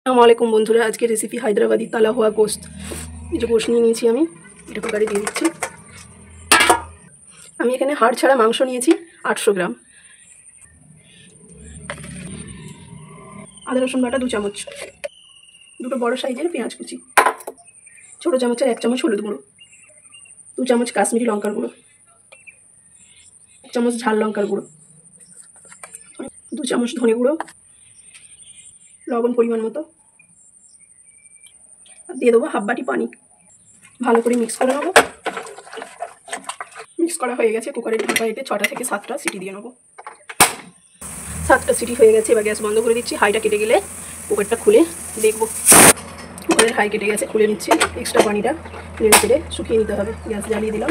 আসসালামু আলাইকুম বন্ধুরা, আজকে রেসিপি হায়দ্রাবাদি তালা হওয়া গোস্ত। এই যে গোস্ত নিয়ে নিয়েছি আমি, এটা কুকারে দিয়ে দিচ্ছি। আমি এখানে হাড় ছাড়া মাংস নিয়েছি 800 গ্রাম, আদা রসুন বাটা 2 চামচ, দুটো বড় সাইজের পেঁয়াজ কুচি, ছোটো চামচের 1 চামচ হলুদ গুঁড়ো, 2 চামচ কাশ্মীরি লঙ্কার গুঁড়ো, 1 চামচ ঝাল লঙ্কার গুঁড়ো, 2 চামচ ধনে গুঁড়ো, লবণ পরিমাণ মতো, দিয়ে দেবো হাফ বাটি পানি। ভালো করে মিক্স করে নেবো। মিক্স করা হয়ে গেছে, কুকারের ঢাকা এতে 6টা থেকে 7টা সিটি দিয়ে নেবো। 7টা সিটি হয়ে গেছে, এবার গ্যাস বন্ধ করে দিচ্ছি। হাইটা কেটে গেলে কুকারটা খুলে দেখবো। কুকারের হাই কেটে গেছে, খুলে নিচ্ছি। এক্সট্রা পানিটা নেড়ে চেড়ে শুকিয়ে নিতে হবে। গ্যাস জ্বালিয়ে দিলাম,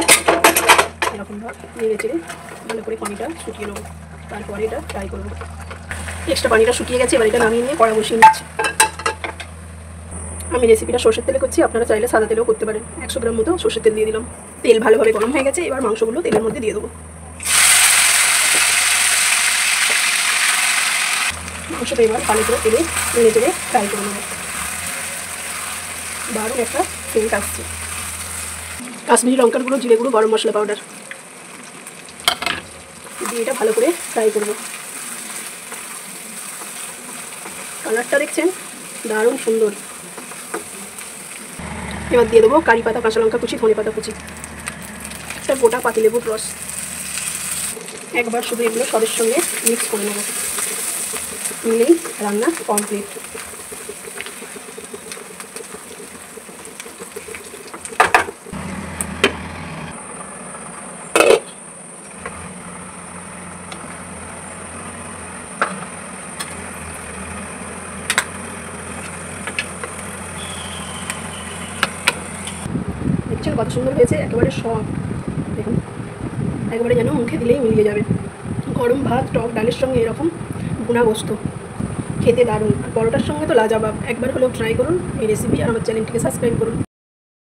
এরকমভাবে নেড়ে চেড়ে ভালো করে পানিটা শুকিয়ে নেবো। তারপরে এটা ফ্রাই করবো। এক্সট্রা পানিটা শুকিয়ে গেছে, এবার এটা নামিয়ে নিয়ে কড়া বসিয়ে নিচ্ছি। আমি রেসিপিটা সর্ষের তেলে করছি, আপনারা চাইলে সাদা তেলেও করতে পারেন। 100 গ্রাম মতো সর্ষের তেল দিয়ে দিলাম। তেল ভালোভাবে গরম হয়ে গেছে, এবার মাংসগুলো তেলের মধ্যে দিয়ে দেবো। মাংসটা এবার ভালো করে তেলে নেড়ে চেড়ে ফ্রাই করে নেবো। দারুণ একটা সেন্ট আসছে। কাশ্মীরি লঙ্কার গুঁড়ো, জিরে গুঁড়ো, গরম মশলা পাউডার দিয়ে এটা ভালো করে ফ্রাই করবো। কালারটা দেখছেন, দারুণ সুন্দর। এবার দিয়ে দেবো কারি পাতা, কাঁচা লঙ্কা কুচি, ধনে পাতা কুচি, একটা গোটা পাতিলেবুর রস। একবার শুধু এগুলো সবের সঙ্গে মিক্স করে নেব, নিলেই রান্না কমপ্লিট। দেখছেন কত সুন্দর হয়েছে, একেবারে সব। দেখুন, একেবারে যেন মুখে দিলেই মিলিয়ে যাবে। গরম ভাত, টক ডালের সঙ্গে এরকম ভুনা গোস্ত খেতে দারুণ। আর পরোটার সঙ্গে তো লাজবাব। একবার হলেও ট্রাই করুন এই রেসিপি, আর আমার চ্যানেলটিকে সাবস্ক্রাইব করুন।